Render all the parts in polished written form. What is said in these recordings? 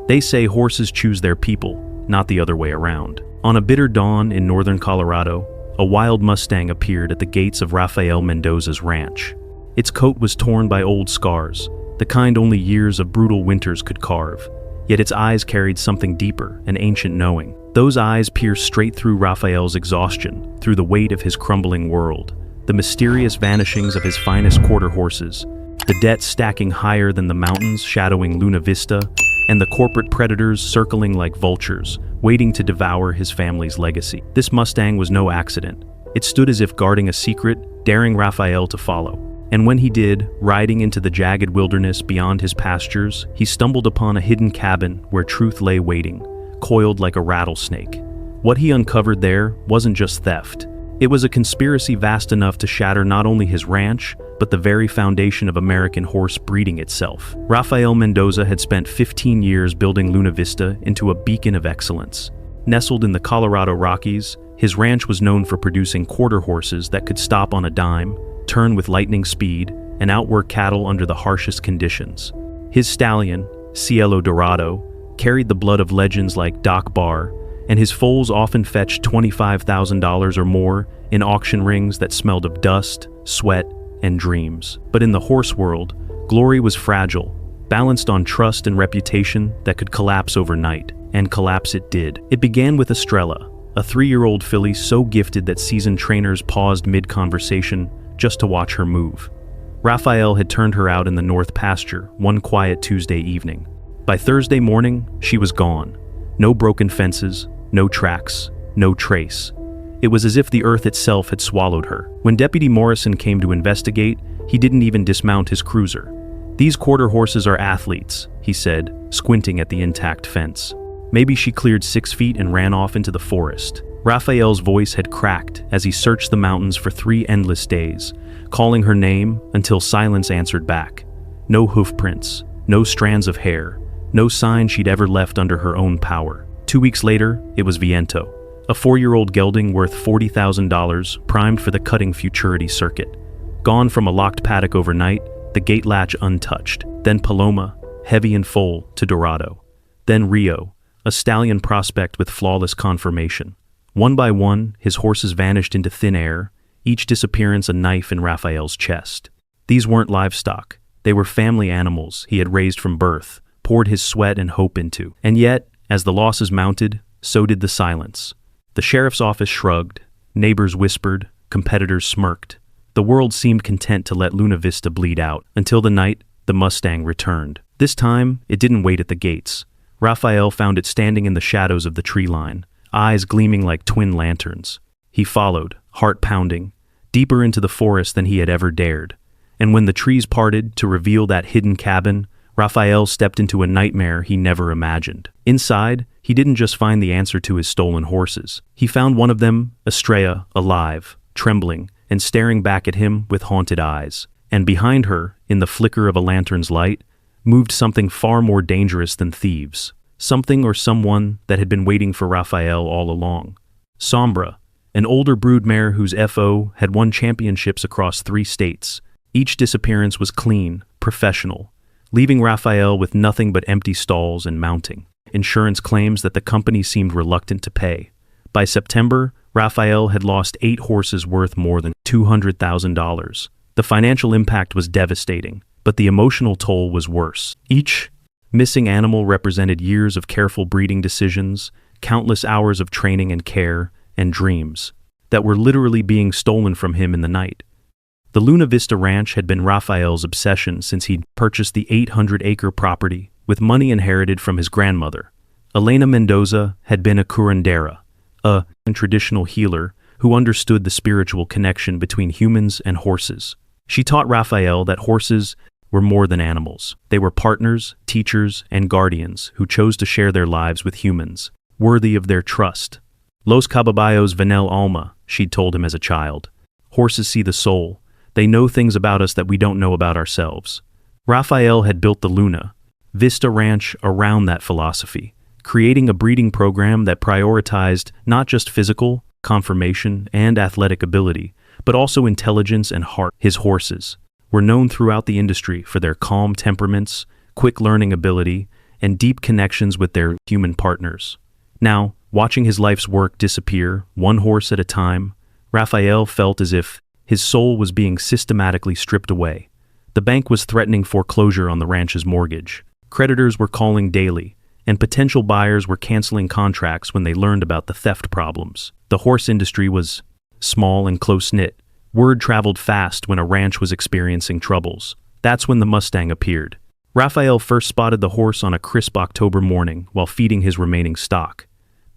They say horses choose their people, not the other way around. On a bitter dawn in northern Colorado, a wild Mustang appeared at the gates of Raphael Mendoza's ranch. Its coat was torn by old scars, the kind only years of brutal winters could carve. Yet its eyes carried something deeper, an ancient knowing. Those eyes pierced straight through Raphael's exhaustion, through the weight of his crumbling world, the mysterious vanishings of his finest quarter horses, the debt stacking higher than the mountains shadowing Luna Vista, and the corporate predators circling like vultures, waiting to devour his family's legacy. This Mustang was no accident. It stood as if guarding a secret, daring Raphael to follow. And when he did, riding into the jagged wilderness beyond his pastures, he stumbled upon a hidden cabin where truth lay waiting, coiled like a rattlesnake. What he uncovered there wasn't just theft. It was a conspiracy vast enough to shatter not only his ranch, but the very foundation of American horse breeding itself. Raphael Mendoza had spent 15 years building Luna Vista into a beacon of excellence. Nestled in the Colorado Rockies, his ranch was known for producing quarter horses that could stop on a dime, turn with lightning speed, and outwork cattle under the harshest conditions. His stallion, Cielo Dorado, carried the blood of legends like Doc Barr, and his foals often fetched $25,000 or more in auction rings that smelled of dust, sweat, and dreams. But in the horse world, glory was fragile, balanced on trust and reputation that could collapse overnight, and collapse it did. It began with Estrella, a 3-year-old filly so gifted that seasoned trainers paused mid-conversation just to watch her move. Raphael had turned her out in the north pasture one quiet Tuesday evening. By Thursday morning, she was gone. No broken fences, no tracks, no trace. It was as if the earth itself had swallowed her. When Deputy Morrison came to investigate, he didn't even dismount his cruiser. "These quarter horses are athletes," he said, squinting at the intact fence. "Maybe she cleared 6 feet and ran off into the forest." Raphael's voice had cracked as he searched the mountains for 3 endless days, calling her name until silence answered back. No hoofprints, no strands of hair, no sign she'd ever left under her own power. 2 weeks later, it was Viento, a 4-year-old gelding worth $40,000, primed for the cutting futurity circuit. Gone from a locked paddock overnight, the gate latch untouched. Then Paloma, heavy and full, to Dorado. Then Rio, a stallion prospect with flawless conformation. One by one, his horses vanished into thin air, each disappearance a knife in Raphael's chest. These weren't livestock. They were family animals he had raised from birth, poured his sweat and hope into. And yet, as the losses mounted, so did the silence. The sheriff's office shrugged, neighbors whispered, competitors smirked. The world seemed content to let Luna Vista bleed out, until the night the Mustang returned. This time, it didn't wait at the gates. Raphael found it standing in the shadows of the tree line, eyes gleaming like twin lanterns. He followed, heart pounding, deeper into the forest than he had ever dared. And when the trees parted to reveal that hidden cabin, Raphael stepped into a nightmare he never imagined. Inside, he didn't just find the answer to his stolen horses. He found one of them, Estrella, alive, trembling, and staring back at him with haunted eyes. And behind her, in the flicker of a lantern's light, moved something far more dangerous than thieves. Something or someone that had been waiting for Raphael all along. Sombra, an older broodmare whose FO had won championships across 3 states. Each disappearance was clean, professional, leaving Raphael with nothing but empty stalls and mounting. Insurance claims that the company seemed reluctant to pay. By September, Raphael had lost 8 horses worth more than $200,000. The financial impact was devastating, but the emotional toll was worse. Each missing animal represented years of careful breeding decisions, countless hours of training and care, and dreams that were literally being stolen from him in the night. The Luna Vista Ranch had been Raphael's obsession since he'd purchased the 800-acre property with money inherited from his grandmother. Elena Mendoza had been a curandera, a traditional healer who understood the spiritual connection between humans and horses. She taught Raphael that horses were more than animals. They were partners, teachers, and guardians who chose to share their lives with humans, worthy of their trust. Los caballos ven el alma, she'd told him as a child. Horses see the soul. They know things about us that we don't know about ourselves. Raphael had built the Luna Vista Ranch around that philosophy, creating a breeding program that prioritized not just physical, conformation, and athletic ability, but also intelligence and heart. His horses were known throughout the industry for their calm temperaments, quick learning ability, and deep connections with their human partners. Now, watching his life's work disappear, one horse at a time, Raphael felt as if his soul was being systematically stripped away. The bank was threatening foreclosure on the ranch's mortgage. Creditors were calling daily, and potential buyers were canceling contracts when they learned about the theft problems. The horse industry was small and close-knit. Word traveled fast when a ranch was experiencing troubles. That's when the Mustang appeared. Raphael first spotted the horse on a crisp October morning while feeding his remaining stock.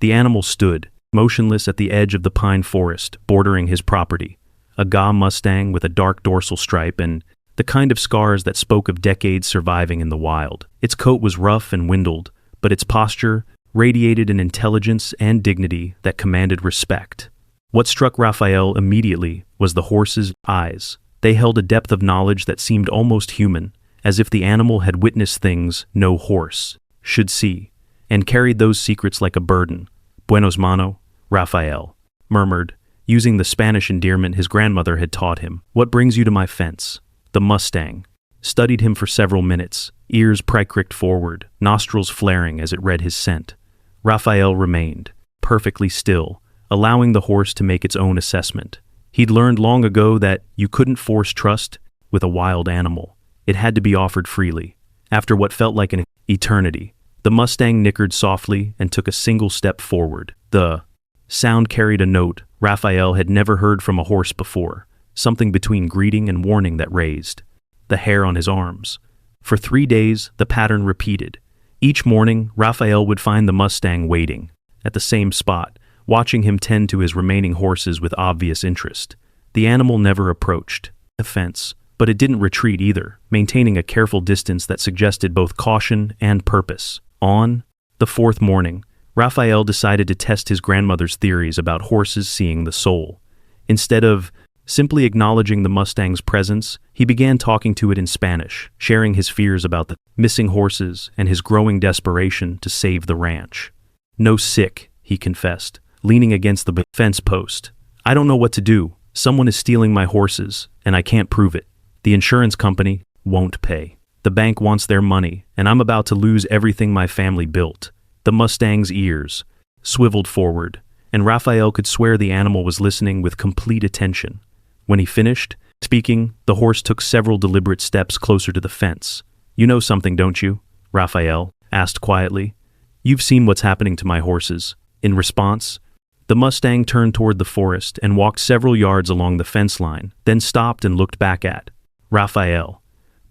The animal stood, motionless at the edge of the pine forest bordering his property. A Ga Mustang with a dark dorsal stripe and the kind of scars that spoke of decades surviving in the wild. Its coat was rough and windled, but its posture radiated an intelligence and dignity that commanded respect. What struck Raphael immediately was the horse's eyes. They held a depth of knowledge that seemed almost human, as if the animal had witnessed things no horse should see, and carried those secrets like a burden. Buenos mano, Raphael murmured, using the Spanish endearment his grandmother had taught him. What brings you to my fence? The Mustang studied him for several minutes, ears pricked forward, nostrils flaring as it read his scent. Raphael remained, perfectly still, allowing the horse to make its own assessment. He'd learned long ago that you couldn't force trust with a wild animal. It had to be offered freely. After what felt like an eternity, the Mustang nickered softly and took a single step forward. The sound carried a note Raphael had never heard from a horse before, something between greeting and warning that raised the hair on his arms. For 3 days, the pattern repeated. Each morning, Raphael would find the Mustang waiting at the same spot, watching him tend to his remaining horses with obvious interest. The animal never approached the fence, but it didn't retreat either, maintaining a careful distance that suggested both caution and purpose. On the 4th morning, Raphael decided to test his grandmother's theories about horses seeing the soul. Instead of simply acknowledging the Mustang's presence, he began talking to it in Spanish, sharing his fears about the missing horses and his growing desperation to save the ranch. "No sick," he confessed, leaning against the fence post. "I don't know what to do. Someone is stealing my horses, and I can't prove it. The insurance company won't pay. The bank wants their money, and I'm about to lose everything my family built." The Mustang's ears swiveled forward, and Raphael could swear the animal was listening with complete attention. When he finished speaking, the horse took several deliberate steps closer to the fence. "You know something, don't you?" Raphael asked quietly. "You've seen what's happening to my horses." In response, the Mustang turned toward the forest and walked several yards along the fence line, then stopped and looked back at Raphael.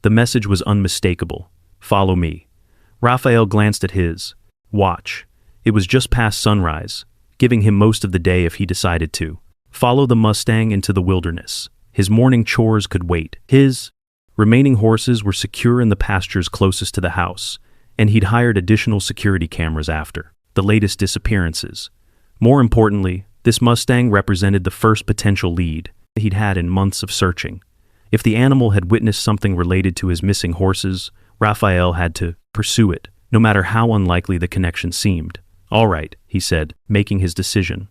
The message was unmistakable. "Follow me." Raphael glanced at his watch. It was just past sunrise, giving him most of the day if he decided to. Follow the Mustang into the wilderness. His morning chores could wait. His remaining horses were secure in the pastures closest to the house, and he'd hired additional security cameras after the latest disappearances. More importantly, this Mustang represented the first potential lead he'd had in months of searching. If the animal had witnessed something related to his missing horses, Raphael had to pursue it, no matter how unlikely the connection seemed. "All right," he said, making his decision.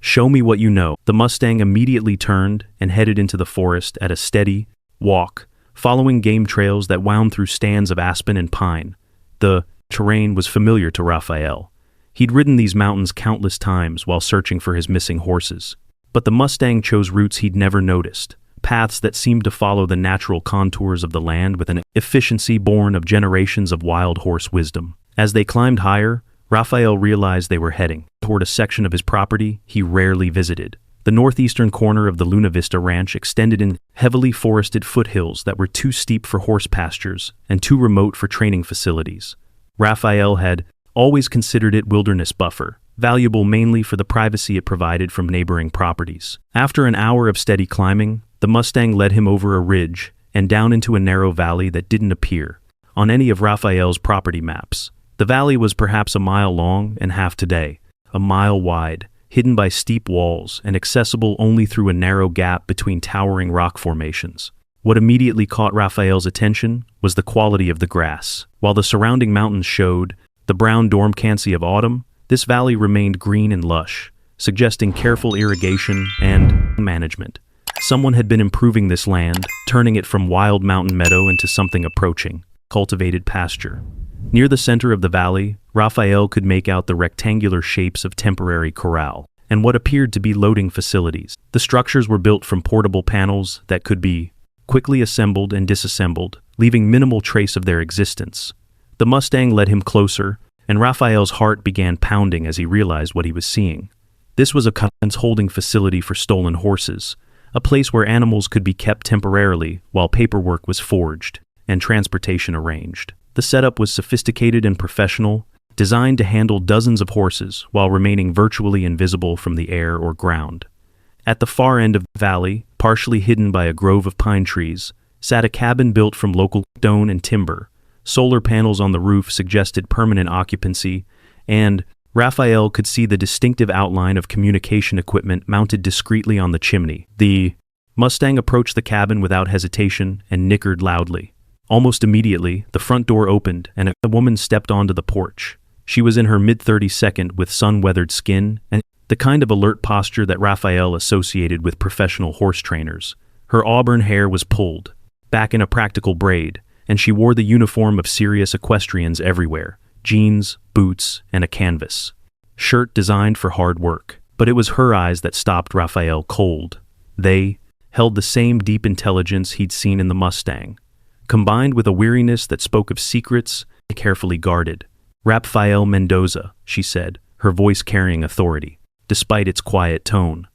"Show me what you know." The Mustang immediately turned and headed into the forest at a steady walk, following game trails that wound through stands of aspen and pine. The terrain was familiar to Raphael. He'd ridden these mountains countless times while searching for his missing horses. But the Mustang chose routes he'd never noticed, paths that seemed to follow the natural contours of the land with an efficiency born of generations of wild horse wisdom. As they climbed higher, Raphael realized they were heading toward a section of his property he rarely visited. The northeastern corner of the Luna Vista Ranch extended in heavily forested foothills that were too steep for horse pastures and too remote for training facilities. Raphael had always considered it wilderness buffer, valuable mainly for the privacy it provided from neighboring properties. After an hour of steady climbing, the Mustang led him over a ridge and down into a narrow valley that didn't appear on any of Raphael's property maps. The valley was perhaps a mile long and half today, a mile wide, hidden by steep walls and accessible only through a narrow gap between towering rock formations. What immediately caught Raphael's attention was the quality of the grass. While the surrounding mountains showed the brown dormcancy of autumn, this valley remained green and lush, suggesting careful irrigation and management. Someone had been improving this land, turning it from wild mountain meadow into something approaching cultivated pasture. Near the center of the valley, Raphael could make out the rectangular shapes of temporary corral and what appeared to be loading facilities. The structures were built from portable panels that could be quickly assembled and disassembled, leaving minimal trace of their existence. The Mustang led him closer, and Raphael's heart began pounding as he realized what he was seeing. This was a customs holding facility for stolen horses, a place where animals could be kept temporarily while paperwork was forged and transportation arranged. The setup was sophisticated and professional, designed to handle dozens of horses while remaining virtually invisible from the air or ground. At the far end of the valley, partially hidden by a grove of pine trees, sat a cabin built from local stone and timber. Solar panels on the roof suggested permanent occupancy, and Raphael could see the distinctive outline of communication equipment mounted discreetly on the chimney. The Mustang approached the cabin without hesitation and nickered loudly. Almost immediately, the front door opened and a woman stepped onto the porch. She was in her mid-32nd with sun-weathered skin and the kind of alert posture that Raphael associated with professional horse trainers. Her auburn hair was pulled back in a practical braid, and she wore the uniform of serious equestrians everywhere: jeans, boots, and a canvas shirt designed for hard work. But it was her eyes that stopped Raphael cold. They held the same deep intelligence he'd seen in the Mustang, combined with a weariness that spoke of secrets carefully guarded. "Raphael Mendoza," she said, her voice carrying authority, despite its quiet tone.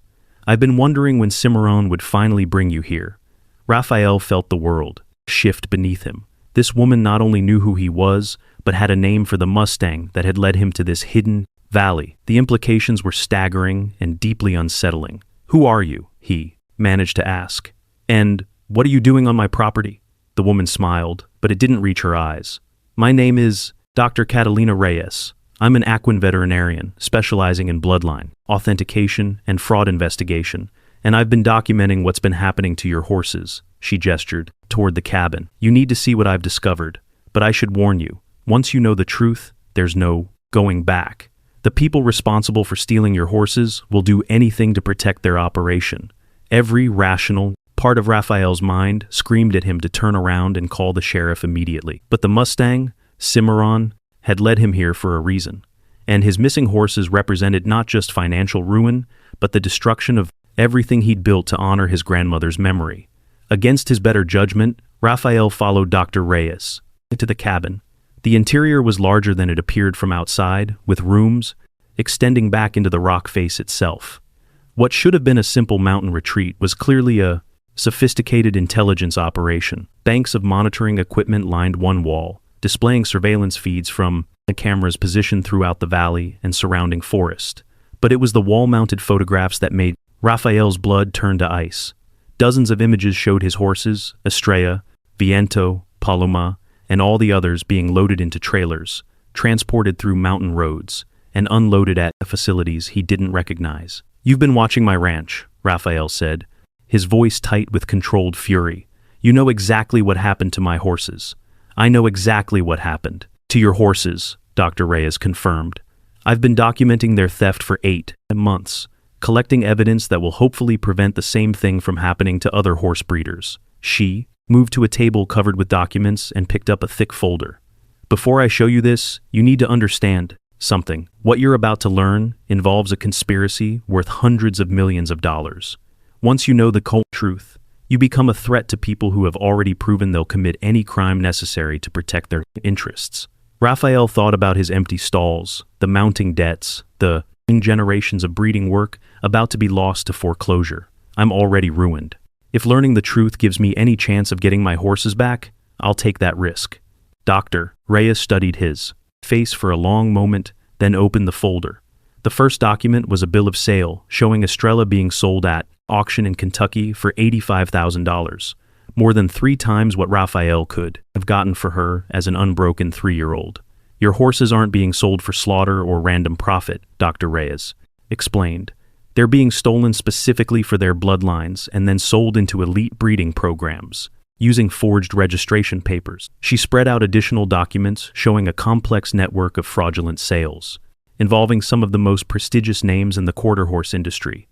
"I've been wondering when Cimarron would finally bring you here." Raphael felt the world shift beneath him. This woman not only knew who he was, but had a name for the Mustang that had led him to this hidden valley. The implications were staggering and deeply unsettling. "Who are you?" he managed to ask. "And what are you doing on my property?" The woman smiled, but it didn't reach her eyes. "My name is Dr. Catalina Reyes. I'm an equine veterinarian specializing in bloodline, authentication, and fraud investigation, and I've been documenting what's been happening to your horses." She gestured toward the cabin. "You need to see what I've discovered, but I should warn you, once you know the truth, there's no going back. The people responsible for stealing your horses will do anything to protect their operation." Every rational part of Raphael's mind screamed at him to turn around and call the sheriff immediately. But the Mustang, Cimarron, had led him here for a reason, and his missing horses represented not just financial ruin, but the destruction of everything he'd built to honor his grandmother's memory. Against his better judgment, Raphael followed Dr. Reyes into the cabin. The interior was larger than it appeared from outside, with rooms extending back into the rock face itself. What should have been a simple mountain retreat was clearly a sophisticated intelligence operation. Banks of monitoring equipment lined one wall, displaying surveillance feeds from the cameras positioned throughout the valley and surrounding forest. But it was the wall-mounted photographs that made Raphael's blood turn to ice. Dozens of images showed his horses, Estrella, Viento, Paloma, and all the others being loaded into trailers, transported through mountain roads, and unloaded at facilities he didn't recognize. "You've been watching my ranch," Raphael said, his voice tight with controlled fury. "You know exactly what happened to my horses." "I know exactly what happened to your horses," Dr. Reyes confirmed. "I've been documenting their theft for 8 months, collecting evidence that will hopefully prevent the same thing from happening to other horse breeders." She moved to a table covered with documents and picked up a thick folder. "Before I show you this, you need to understand something. What you're about to learn involves a conspiracy worth hundreds of millions of dollars. Once you know the cold truth, you become a threat to people who have already proven they'll commit any crime necessary to protect their interests." Raphael thought about his empty stalls, the mounting debts, the generations of breeding work about to be lost to foreclosure. "I'm already ruined. If learning the truth gives me any chance of getting my horses back, I'll take that risk." Dr. Reyes studied his face for a long moment, then opened the folder. The first document was a bill of sale showing Estrella being sold at auction in Kentucky for $85,000, more than 3 times what Raphael could have gotten for her as an unbroken 3-year-old. "Your horses aren't being sold for slaughter or random profit," Dr. Reyes explained. "They're being stolen specifically for their bloodlines and then sold into elite breeding programs, using forged registration papers." She spread out additional documents showing a complex network of fraudulent sales, involving some of the most prestigious names in the quarter horse industry.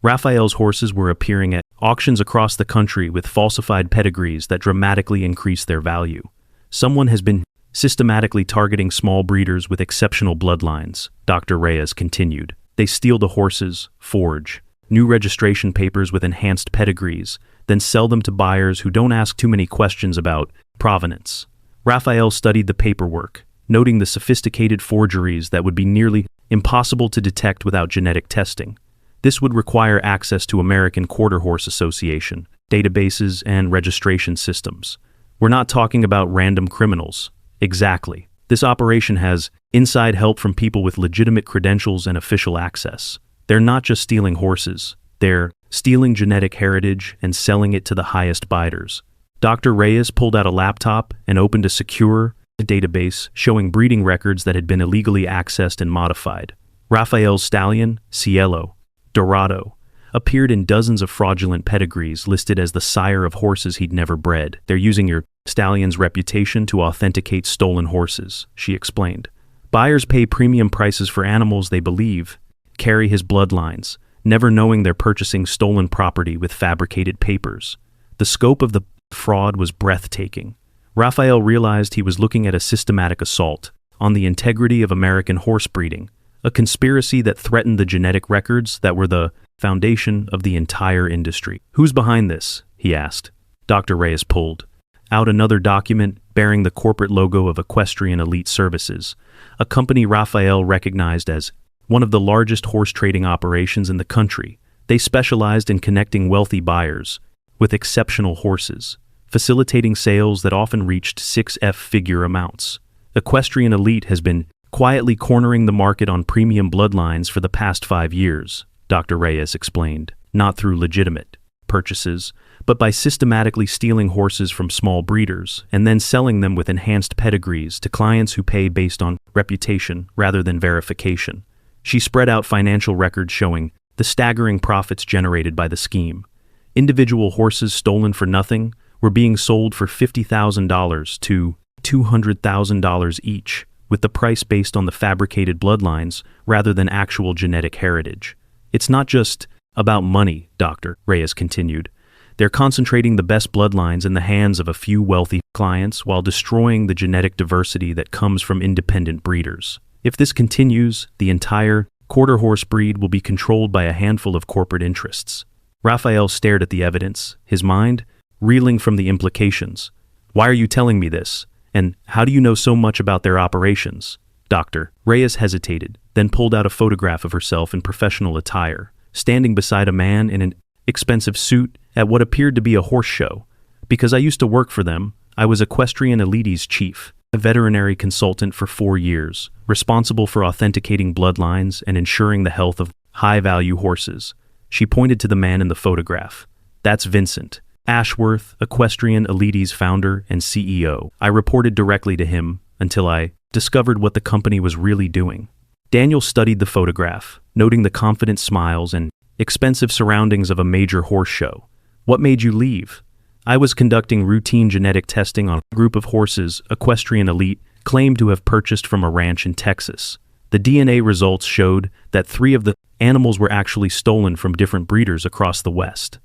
Raphael's horses were appearing at auctions across the country with falsified pedigrees that dramatically increased their value. "Someone has been systematically targeting small breeders with exceptional bloodlines, Dr. Reyes continued. They steal the horses, forge new registration papers with enhanced pedigrees, then sell them to buyers who don't ask too many questions about provenance. Raphael studied the paperwork, noting the sophisticated forgeries that would be nearly impossible to detect without genetic testing. This would require access to American Quarter Horse Association databases and registration systems. We're not talking about random criminals. Exactly. This operation has inside help from people with legitimate credentials and official access. They're not just stealing horses. They're stealing genetic heritage and selling it to the highest bidders. Dr. Reyes pulled out a laptop and opened a secure database showing breeding records that had been illegally accessed and modified. Raphael's stallion, Cielo Dorado, appeared in dozens of fraudulent pedigrees listed as the sire of horses he'd never bred. They're using your stallion's reputation to authenticate stolen horses, she explained. Buyers pay premium prices for animals they believe carry his bloodlines, never knowing they're purchasing stolen property with fabricated papers. The scope of the fraud was breathtaking. Raphael realized he was looking at a systematic assault on the integrity of American horse breeding, a conspiracy that threatened the genetic records that were the foundation of the entire industry. Who's behind this? He asked. Dr. Reyes pulled out another document bearing the corporate logo of Equestrian Elite Services, a company Raphael recognized as one of the largest horse trading operations in the country. They specialized in connecting wealthy buyers with exceptional horses, facilitating sales that often reached six-figure amounts. Equestrian Elite has been quietly cornering the market on premium bloodlines for the past 5 years, Dr. Reyes explained, not through legitimate purchases, but by systematically stealing horses from small breeders and then selling them with enhanced pedigrees to clients who pay based on reputation rather than verification. She spread out financial records showing the staggering profits generated by the scheme. Individual horses stolen for nothing were being sold for $50,000 to $200,000 each, with the price based on the fabricated bloodlines rather than actual genetic heritage. It's not just about money, Dr. Reyes continued. They're concentrating the best bloodlines in the hands of a few wealthy clients while destroying the genetic diversity that comes from independent breeders. If this continues, the entire quarter horse breed will be controlled by a handful of corporate interests. Raphael stared at the evidence, his mind reeling from the implications. Why are you telling me this? And how do you know so much about their operations? Dr. Reyes hesitated, then pulled out a photograph of herself in professional attire, standing beside a man in an expensive suit at what appeared to be a horse show. Because I used to work for them, I was Equestrian Elite's chief, a veterinary consultant for 4 years, responsible for authenticating bloodlines and ensuring the health of high-value horses. She pointed to the man in the photograph. That's Vincent Ashworth, Equestrian Elite's founder and CEO. I reported directly to him until I discovered what the company was really doing. Daniel studied the photograph, noting the confident smiles and expensive surroundings of a major horse show. What made you leave? I was conducting routine genetic testing on a group of horses Equestrian Elite claimed to have purchased from a ranch in Texas. The DNA results showed that 3 of the animals were actually stolen from different breeders across the West.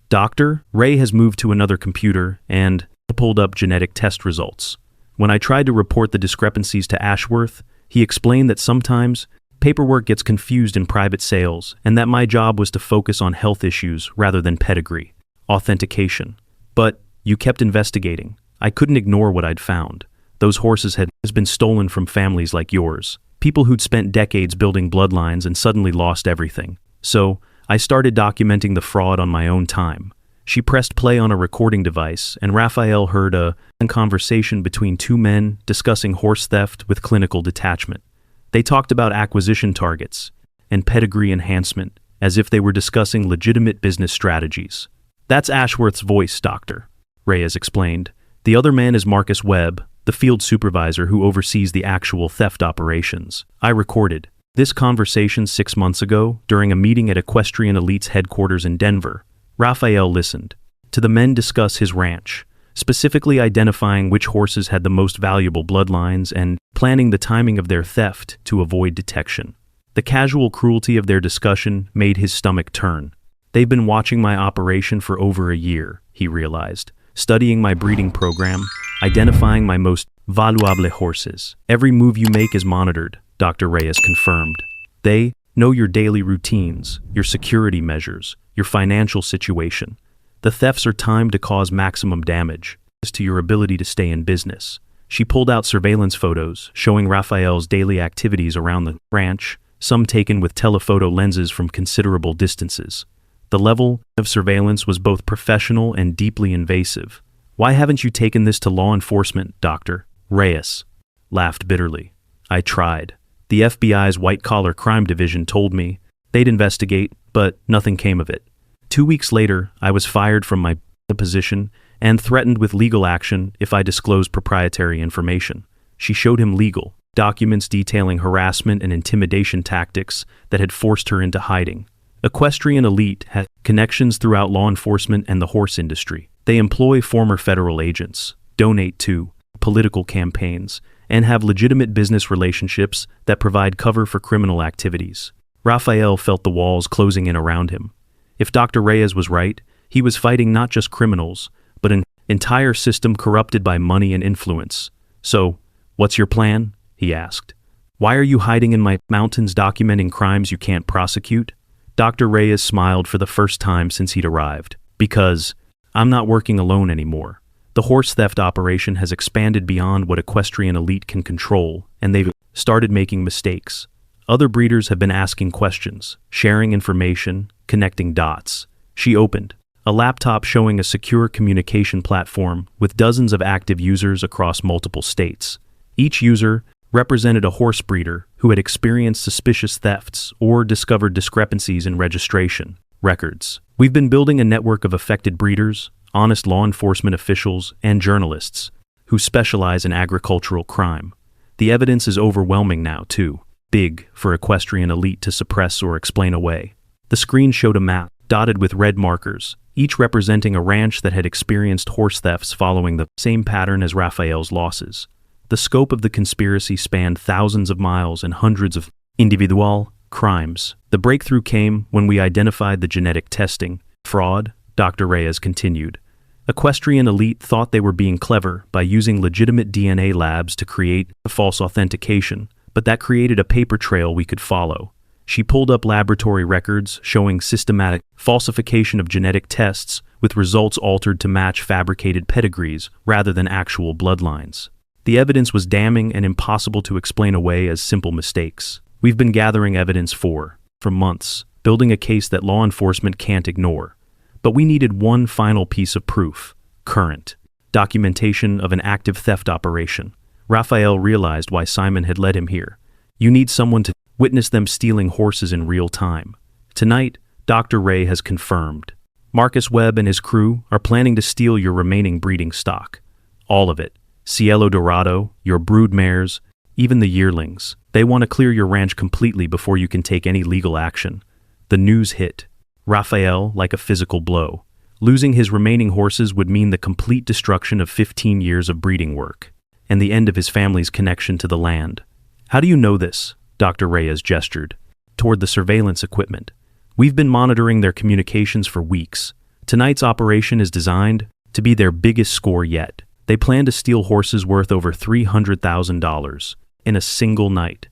Dr. Ray has moved to another computer and pulled up genetic test results. When I tried to report the discrepancies to Ashworth, he explained that sometimes paperwork gets confused in private sales and that my job was to focus on health issues rather than pedigree, authentication. But you kept investigating. I couldn't ignore what I'd found. Those horses had been stolen from families like yours, people who'd spent decades building bloodlines and suddenly lost everything. So I started documenting the fraud on my own time. She pressed play on a recording device, and Raphael heard a conversation between 2 men discussing horse theft with clinical detachment. They talked about acquisition targets and pedigree enhancement as if they were discussing legitimate business strategies. That's Ashworth's voice, Doctor, Reyes explained. The other man is Marcus Webb, the field supervisor who oversees the actual theft operations. I recorded this conversation 6 months ago during a meeting at Equestrian Elite's headquarters in Denver. Raphael listened to the men discuss his ranch, specifically identifying which horses had the most valuable bloodlines and planning the timing of their theft to avoid detection. The casual cruelty of their discussion made his stomach turn. They've been watching my operation for over a year, he realized. studying my breeding program, identifying my most valuable horses. Every move you make is monitored, Dr. Reyes confirmed. They know your daily routines, your security measures, your financial situation. The thefts are timed to cause maximum damage as to your ability to stay in business. She pulled out surveillance photos showing Raphael's daily activities around the ranch, some taken with telephoto lenses from considerable distances. The level of surveillance was both professional and deeply invasive. Why haven't you taken this to law enforcement, Dr. Reyes laughed bitterly. I tried. The FBI's white-collar crime division told me they'd investigate, but nothing came of it. 2 weeks later, I was fired from my position and threatened with legal action if I disclosed proprietary information. She showed him legal documents detailing harassment and intimidation tactics that had forced her into hiding. Equestrian elite had connections throughout law enforcement and the horse industry. They employ former federal agents, donate to political campaigns, and have legitimate business relationships that provide cover for criminal activities. Raphael felt the walls closing in around him. If Dr. Reyes was right, he was fighting not just criminals, but an entire system corrupted by money and influence. So, what's your plan? He asked. Why are you hiding in my mountains documenting crimes you can't prosecute? Dr. Reyes smiled for the first time since he'd arrived. Because I'm not working alone anymore. The horse theft operation has expanded beyond what equestrian elite can control, and they've started making mistakes. Other breeders have been asking questions, sharing information, connecting dots. She opened a laptop showing a secure communication platform with dozens of active users across multiple states. Each user represented a horse breeder who had experienced suspicious thefts or discovered discrepancies in registration records. We've been building a network of affected breeders, honest law enforcement officials, and journalists who specialize in agricultural crime. The evidence is overwhelming now, too big for equestrian elite to suppress or explain away. The screen showed a map dotted with red markers, each representing a ranch that had experienced horse thefts following the same pattern as Raphael's losses. The scope of the conspiracy spanned thousands of miles and hundreds of individual crimes. The breakthrough came when we identified the genetic testing fraud, Dr. Reyes continued. Equestrian elite thought they were being clever by using legitimate DNA labs to create a false authentication, but that created a paper trail we could follow. She pulled up laboratory records showing systematic falsification of genetic tests with results altered to match fabricated pedigrees rather than actual bloodlines. The evidence was damning and impossible to explain away as simple mistakes. We've been gathering evidence for months, building a case that law enforcement can't ignore. But we needed one final piece of proof: current documentation of an active theft operation. Raphael realized why Simon had led him here. You need someone to witness them stealing horses in real time. Tonight, Dr. Ray has confirmed. Marcus Webb and his crew are planning to steal your remaining breeding stock. All of it. Cielo Dorado, your brood mares, even the yearlings. They want to clear your ranch completely before you can take any legal action. The news hit Raphael like a physical blow. Losing his remaining horses would mean the complete destruction of 15 years of breeding work, and the end of his family's connection to the land. How do you know this? Dr. Reyes gestured toward the surveillance equipment. We've been monitoring their communications for weeks. Tonight's operation is designed to be their biggest score yet. They plan to steal horses worth over $300,000 in a single night.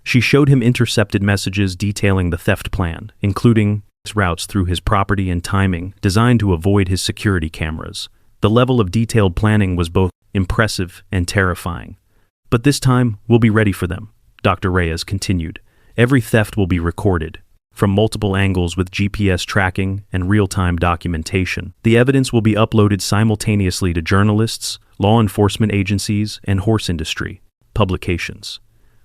She showed him intercepted messages detailing the theft plan, including routes through his property and timing designed to avoid his security cameras. The level of detailed planning was both impressive and terrifying. But this time, we'll be ready for them, Dr. Reyes continued. Every theft will be recorded, from multiple angles with GPS tracking and real-time documentation. The evidence will be uploaded simultaneously to journalists, law enforcement agencies, and horse industry publications.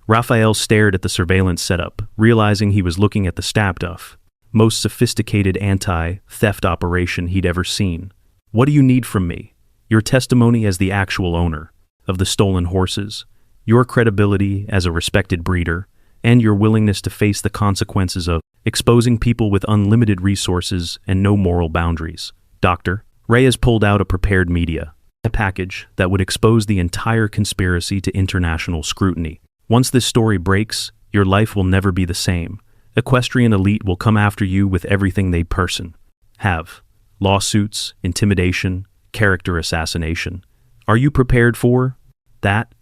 Raphael stared at the surveillance setup, realizing he was looking at the stuff, most sophisticated anti-theft operation he'd ever seen. What do you need from me? Your testimony as the actual owner of the stolen horses, your credibility as a respected breeder, and your willingness to face the consequences of exposing people with unlimited resources and no moral boundaries. Dr. Reyes pulled out a prepared media package that would expose the entire conspiracy to international scrutiny. Once this story breaks, your life will never be the same. Equestrian elite will come after you with everything they have. Lawsuits, intimidation, character assassination. Are you prepared for that?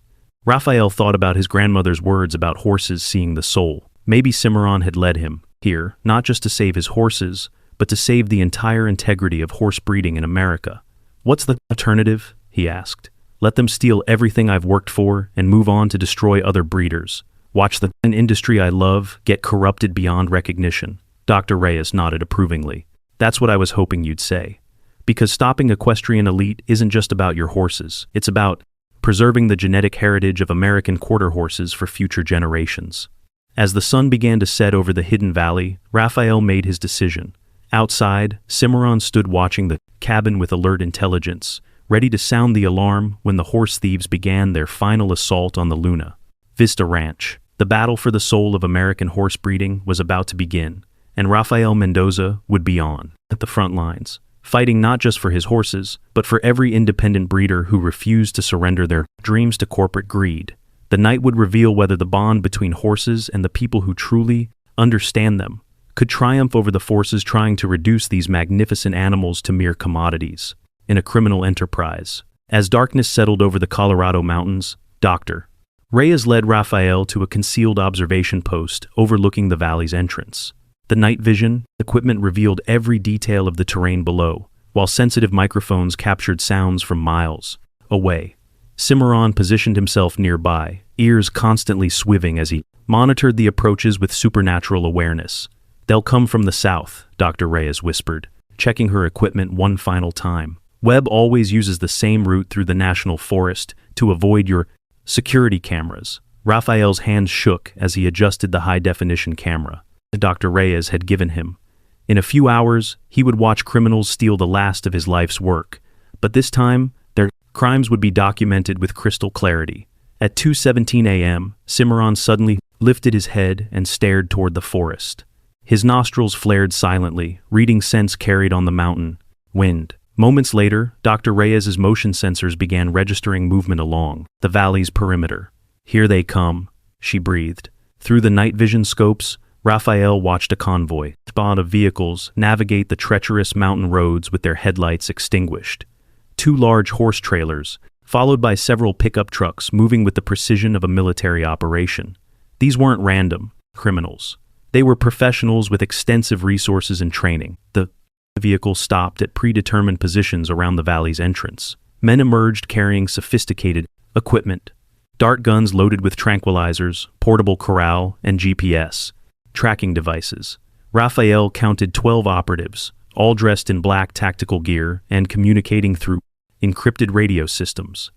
Raphael thought about his grandmother's words about horses seeing the soul. Maybe Cimarron had led him here, not just to save his horses, but to save the entire integrity of horse breeding in America. What's the alternative? He asked. Let them steal everything I've worked for and move on to destroy other breeders. Watch the industry I love get corrupted beyond recognition. Dr. Reyes nodded approvingly. That's what I was hoping you'd say. Because stopping equestrian elite isn't just about your horses. It's about preserving the genetic heritage of American quarter horses for future generations. As the sun began to set over the hidden valley, Raphael made his decision. Outside, Cimarron stood watching the cabin with alert intelligence, ready to sound the alarm when the horse thieves began their final assault on the Luna Vista Ranch. The battle for the soul of American horse breeding was about to begin, and Raphael Mendoza would be on at the front lines, fighting not just for his horses, but for every independent breeder who refused to surrender their dreams to corporate greed. The night would reveal whether the bond between horses and the people who truly understand them could triumph over the forces trying to reduce these magnificent animals to mere commodities in a criminal enterprise. As darkness settled over the Colorado mountains, Dr. Reyes led Raphael to a concealed observation post overlooking the valley's entrance. The night vision equipment revealed every detail of the terrain below, while sensitive microphones captured sounds from miles away. Cimarron positioned himself nearby, ears constantly swiving as he monitored the approaches with supernatural awareness. They'll come from the south, Dr. Reyes whispered, checking her equipment one final time. Webb always uses the same route through the national forest to avoid your security cameras. Raphael's hands shook as he adjusted the high-definition camera Dr. Reyes had given him. In a few hours, he would watch criminals steal the last of his life's work, but this time, their crimes would be documented with crystal clarity. At 2:17 a.m., Cimarron suddenly lifted his head and stared toward the forest. His nostrils flared silently, reading scents carried on the mountain wind. Moments later, Dr. Reyes's motion sensors began registering movement along the valley's perimeter. Here they come, she breathed. Through the night vision scopes, Raphael watched a convoy of vehicles navigate the treacherous mountain roads with their headlights extinguished. 2 large horse trailers, followed by several pickup trucks moving with the precision of a military operation. These weren't random criminals. They were professionals with extensive resources and training. The vehicle stopped at predetermined positions around the valley's entrance. Men emerged carrying sophisticated equipment. Dart guns loaded with tranquilizers, portable corral, and GPS tracking devices. Raphael counted 12 operatives, all dressed in black tactical gear and communicating through encrypted radio systems.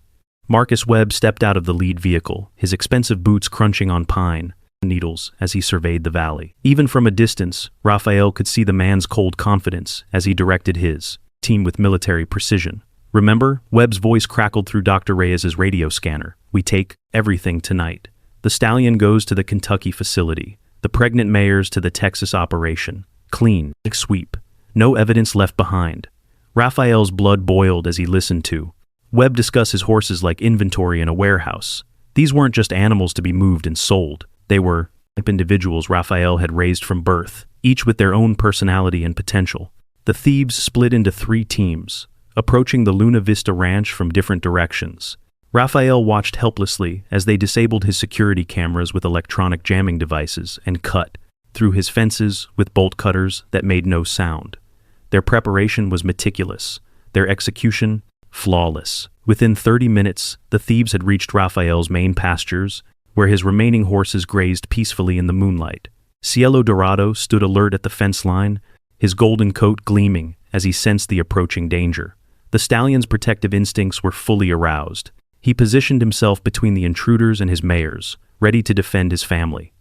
Marcus Webb stepped out of the lead vehicle, his expensive boots crunching on pine needles as he surveyed the valley. Even from a distance, Raphael could see the man's cold confidence as he directed his team with military precision. Remember, Webb's voice crackled through Dr. Reyes's radio scanner. We take everything tonight. The stallion goes to the Kentucky facility. The pregnant mares to the Texas operation. Clean sweep. No evidence left behind. Raphael's blood boiled as he listened to Webb discuss his horses like inventory in a warehouse. These weren't just animals to be moved and sold. They were individuals Raphael had raised from birth, each with their own personality and potential. The thieves split into 3 teams, approaching the Luna Vista Ranch from different directions. Raphael watched helplessly as they disabled his security cameras with electronic jamming devices and cut through his fences with bolt cutters that made no sound. Their preparation was meticulous, their execution flawless. Within 30 minutes, the thieves had reached Raphael's main pastures, where his remaining horses grazed peacefully in the moonlight. Cielo Dorado stood alert at the fence line, his golden coat gleaming as he sensed the approaching danger. The stallion's protective instincts were fully aroused. He positioned himself between the intruders and his mares, ready to defend his family.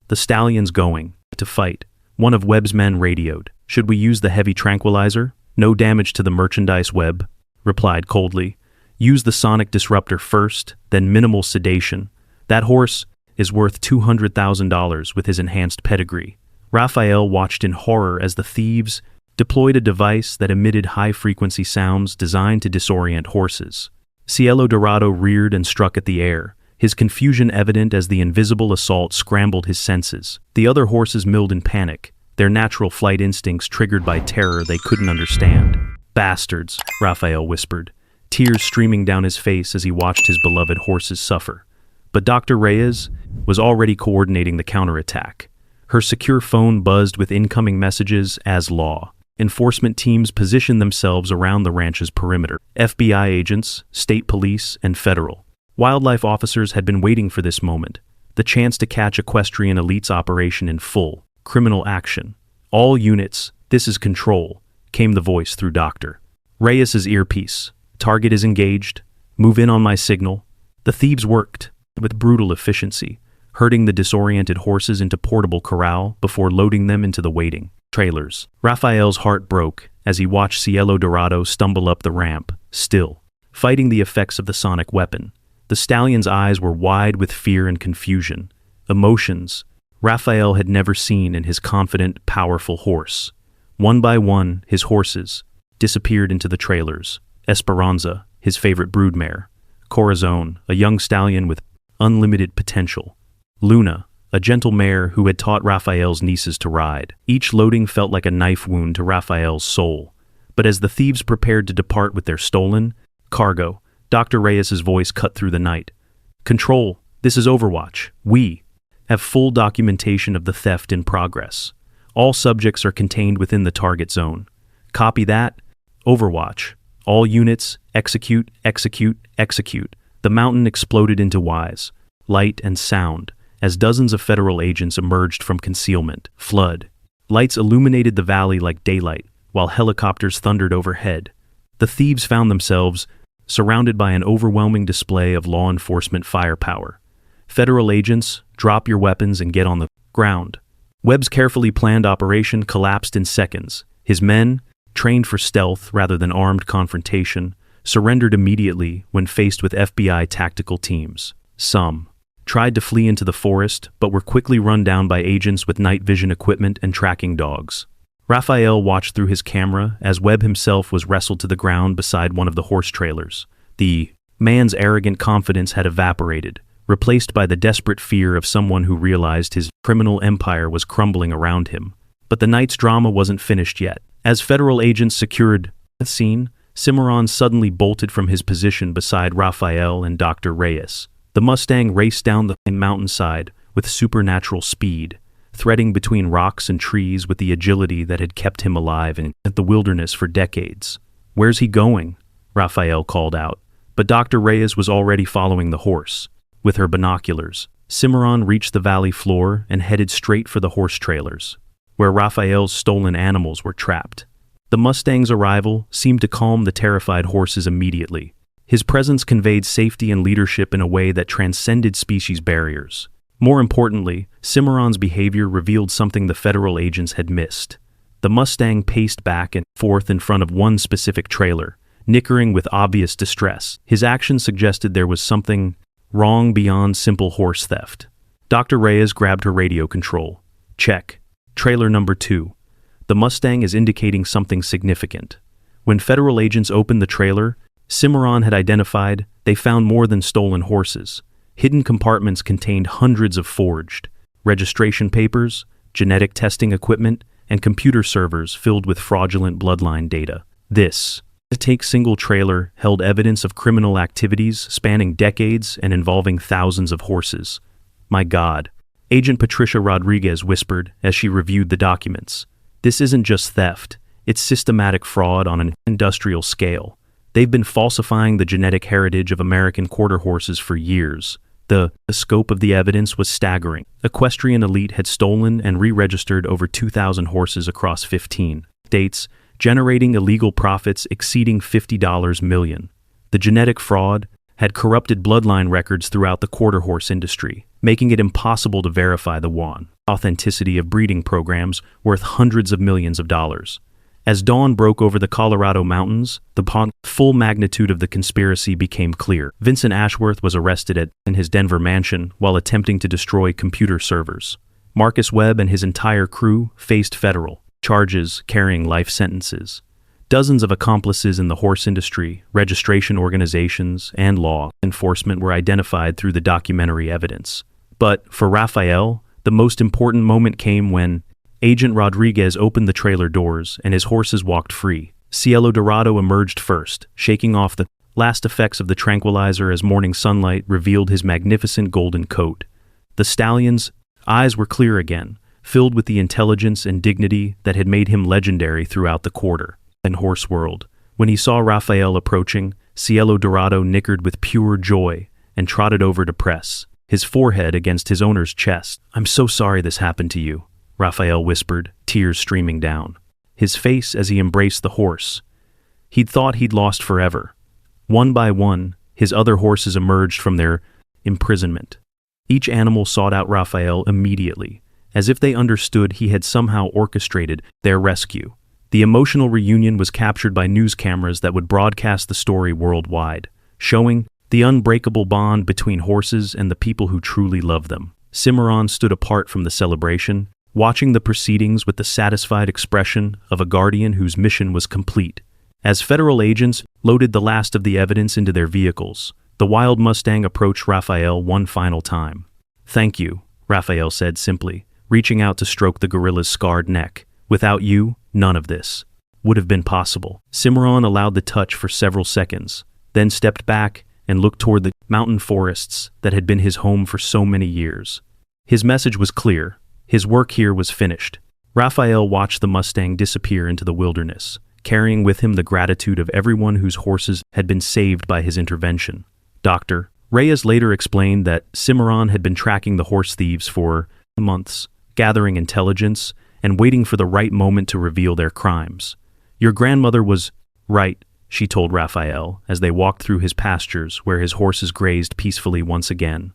The stallion's going to fight. One of Webb's men radioed. Should we use the heavy tranquilizer? No damage to the merchandise, Webb replied coldly. Use the sonic disruptor first, then minimal sedation. That horse is worth $200,000 with his enhanced pedigree. Raphael watched in horror as the thieves deployed a device that emitted high-frequency sounds designed to disorient horses. Cielo Dorado reared and struck at the air, his confusion evident as the invisible assault scrambled his senses. The other horses milled in panic, their natural flight instincts triggered by terror they couldn't understand. Bastards, Raphael whispered, tears streaming down his face as he watched his beloved horses suffer. But Dr. Reyes was already coordinating the counterattack. Her secure phone buzzed with incoming messages as law enforcement teams positioned themselves around the ranch's perimeter. FBI agents, state police, and federal wildlife officers had been waiting for this moment, the chance to catch equestrian elite's operation in full criminal action. All units, this is control, came the voice through Dr. Reyes's earpiece. Target is engaged. Move in on my signal. The thieves worked with brutal efficiency, herding the disoriented horses into portable corral before loading them into the waiting trailers. Raphael's heart broke as he watched Cielo Dorado stumble up the ramp, still fighting the effects of the sonic weapon. The stallion's eyes were wide with fear and confusion, emotions Raphael had never seen in his confident, powerful horse. One by one, his horses disappeared into the trailers. Esperanza, his favorite broodmare. Corazon, a young stallion with unlimited potential. Luna, a gentle mare who had taught Raphael's nieces to ride. Each loading felt like a knife wound to Raphael's soul. But as the thieves prepared to depart with their stolen cargo, Dr. Reyes's voice cut through the night. Control, this is Overwatch. We have full documentation of the theft in progress. All subjects are contained within the target zone. Copy that. Overwatch. All units, execute, execute, execute. The mountain exploded into wise, light and sound, as dozens of federal agents emerged from concealment. Flood lights illuminated the valley like daylight, while helicopters thundered overhead. The thieves found themselves surrounded by an overwhelming display of law enforcement firepower. Federal agents, drop your weapons and get on the ground. Webb's carefully planned operation collapsed in seconds. His men, trained for stealth rather than armed confrontation, surrendered immediately when faced with FBI tactical teams. Some tried to flee into the forest, but were quickly run down by agents with night vision equipment and tracking dogs. Raphael watched through his camera as Webb himself was wrestled to the ground beside one of the horse trailers. The man's arrogant confidence had evaporated, replaced by the desperate fear of someone who realized his criminal empire was crumbling around him. But the night's drama wasn't finished yet. As federal agents secured the scene, Cimarron suddenly bolted from his position beside Raphael and Dr. Reyes. The Mustang raced down the mountainside with supernatural speed, threading between rocks and trees with the agility that had kept him alive in the wilderness for decades. Where's he going? Raphael called out, but Dr. Reyes was already following the horse. With her binoculars, Cimarron reached the valley floor and headed straight for the horse trailers, where Raphael's stolen animals were trapped. The Mustang's arrival seemed to calm the terrified horses immediately. His presence conveyed safety and leadership in a way that transcended species barriers. More importantly, Cimarron's behavior revealed something the federal agents had missed. The Mustang paced back and forth in front of one specific trailer, nickering with obvious distress. His actions suggested there was something wrong beyond simple horse theft. Dr. Reyes grabbed her radio control. Check. Trailer number 2. The Mustang is indicating something significant. When federal agents opened the trailer, Cimarron had identified they found more than stolen horses. Hidden compartments contained hundreds of forged registration papers, genetic testing equipment, and computer servers filled with fraudulent bloodline data. This single trailer held evidence of criminal activities spanning decades and involving thousands of horses. My God, Agent Patricia Rodriguez whispered as she reviewed the documents. This isn't just theft, it's systematic fraud on an industrial scale. They've been falsifying the genetic heritage of American quarter horses for years. The scope of the evidence was staggering. Equestrian Elite had stolen and re-registered over 2,000 horses across 15 states, generating illegal profits exceeding $50 million. The genetic fraud had corrupted bloodline records throughout the quarter horse industry, making it impossible to verify the authenticity of breeding programs worth hundreds of millions of dollars. As dawn broke over the Colorado mountains, the full magnitude of the conspiracy became clear. Vincent Ashworth was arrested in his Denver mansion while attempting to destroy computer servers. Marcus Webb and his entire crew faced federal charges carrying life sentences. Dozens of accomplices in the horse industry, registration organizations, and law enforcement were identified through the documentary evidence. But for Raphael, the most important moment came when Agent Rodriguez opened the trailer doors and his horses walked free. Cielo Dorado emerged first, shaking off the last effects of the tranquilizer as morning sunlight revealed his magnificent golden coat. The stallion's eyes were clear again, filled with the intelligence and dignity that had made him legendary throughout the quarter and horse world. When he saw Raphael approaching, Cielo Dorado nickered with pure joy and trotted over to press his forehead against his owner's chest. "I'm so sorry this happened to you," Raphael whispered, tears streaming down his face as he embraced the horse. He'd thought he'd lost forever. One by one, his other horses emerged from their imprisonment. Each animal sought out Raphael immediately, as if they understood he had somehow orchestrated their rescue. The emotional reunion was captured by news cameras that would broadcast the story worldwide, showing the unbreakable bond between horses and the people who truly love them. Cimarron stood apart from the celebration, watching the proceedings with the satisfied expression of a guardian whose mission was complete. As federal agents loaded the last of the evidence into their vehicles, the wild Mustang approached Raphael one final time. "Thank you," Raphael said simply, reaching out to stroke the gorilla's scarred neck. "Without you, none of this would have been possible." Cimarron allowed the touch for several seconds, then stepped back and looked toward the mountain forests that had been his home for so many years. His message was clear. His work here was finished. Raphael watched the Mustang disappear into the wilderness, carrying with him the gratitude of everyone whose horses had been saved by his intervention. Dr. Reyes later explained that Cimarron had been tracking the horse thieves for months, gathering intelligence and waiting for the right moment to reveal their crimes. "Your grandmother was right," she told Raphael as they walked through his pastures where his horses grazed peacefully once again.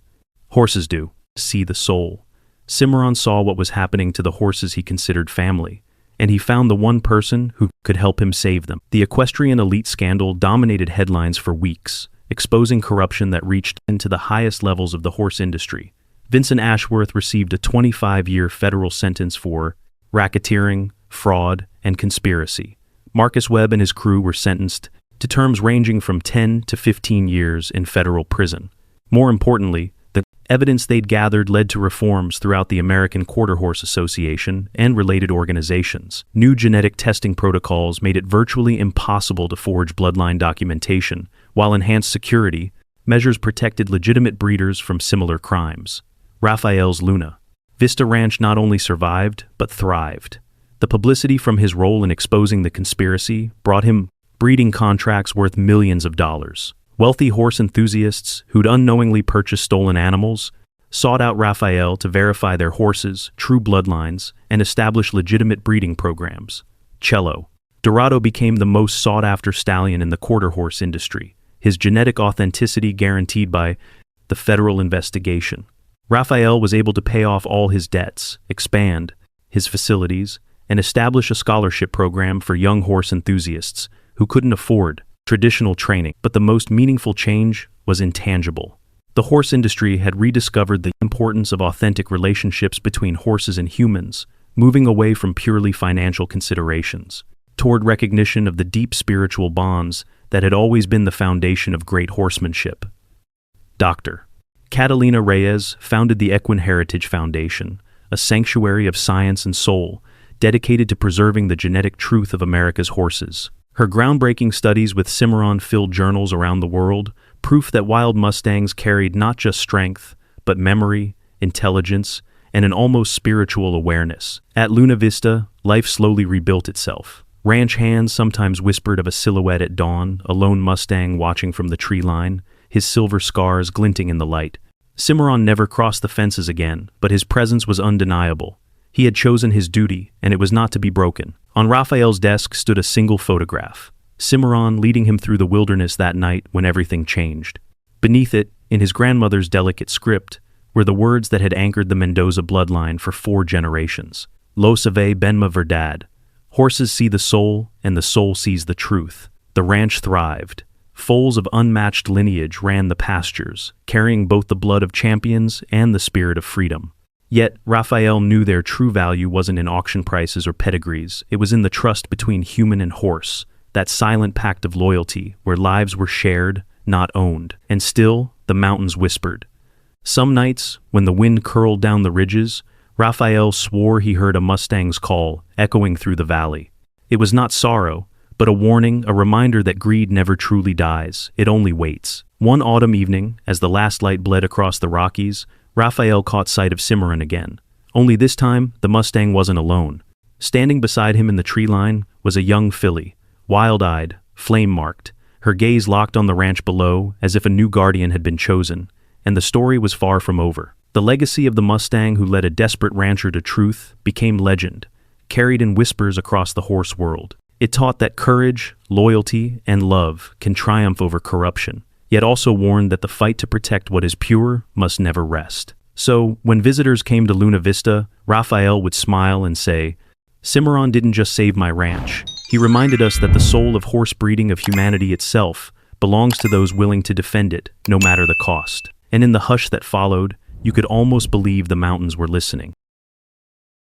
Horses do see the soul. Cimarron saw what was happening to the horses he considered family, and he found the one person who could help him save them. The equestrian elite scandal dominated headlines for weeks, exposing corruption that reached into the highest levels of the horse industry. Vincent Ashworth received a 25-year federal sentence for racketeering, fraud, and conspiracy. Marcus Webb and his crew were sentenced to terms ranging from 10 to 15 years in federal prison. More importantly, the evidence they'd gathered led to reforms throughout the American Quarter Horse Association and related organizations. New genetic testing protocols made it virtually impossible to forge bloodline documentation, while enhanced security measures protected legitimate breeders from similar crimes. Raphael's Luna Vista Ranch not only survived, but thrived. The publicity from his role in exposing the conspiracy brought him breeding contracts worth millions of dollars. Wealthy horse enthusiasts who'd unknowingly purchased stolen animals sought out Raphael to verify their horses' true bloodlines and establish legitimate breeding programs. Cello Dorado became the most sought-after stallion in the quarter horse industry, his genetic authenticity guaranteed by the federal investigation. Raphael was able to pay off all his debts, expand his facilities, and establish a scholarship program for young horse enthusiasts who couldn't afford traditional training. But the most meaningful change was intangible. The horse industry had rediscovered the importance of authentic relationships between horses and humans, moving away from purely financial considerations toward recognition of the deep spiritual bonds that had always been the foundation of great horsemanship. Dr. Catalina Reyes founded the Equine Heritage Foundation, a sanctuary of science and soul dedicated to preserving the genetic truth of America's horses. Her groundbreaking studies with Cimarron filled journals around the world, proof that wild Mustangs carried not just strength, but memory, intelligence, and an almost spiritual awareness. At Luna Vista, life slowly rebuilt itself. Ranch hands sometimes whispered of a silhouette at dawn, a lone Mustang watching from the tree line, his silver scars glinting in the light. Cimarron never crossed the fences again, but his presence was undeniable. He had chosen his duty, and it was not to be broken. On Raphael's desk stood a single photograph, Cimarron leading him through the wilderness that night when everything changed. Beneath it, in his grandmother's delicate script, were the words that had anchored the Mendoza bloodline for 4 generations. Lo sabe Benma Verdad. Horses see the soul, and the soul sees the truth. The ranch thrived. Foals of unmatched lineage ran the pastures, carrying both the blood of champions and the spirit of freedom. Yet, Raphael knew their true value wasn't in auction prices or pedigrees. It was in the trust between human and horse, that silent pact of loyalty where lives were shared, not owned. And still, the mountains whispered. Some nights, when the wind curled down the ridges, Raphael swore he heard a Mustang's call echoing through the valley. It was not sorrow, but a warning, a reminder that greed never truly dies, it only waits. One autumn evening, as the last light bled across the Rockies, Raphael caught sight of Cimarron again. Only this time, the Mustang wasn't alone. Standing beside him in the tree line was a young filly, wild-eyed, flame-marked, her gaze locked on the ranch below as if a new guardian had been chosen, and the story was far from over. The legacy of the Mustang who led a desperate rancher to truth became legend, carried in whispers across the horse world. It taught that courage, loyalty, and love can triumph over corruption, yet also warned that the fight to protect what is pure must never rest. So, when visitors came to Luna Vista, Raphael would smile and say, "Cimarron didn't just save my ranch. He reminded us that the soul of horse breeding, of humanity itself, belongs to those willing to defend it, no matter the cost." And in the hush that followed, you could almost believe the mountains were listening.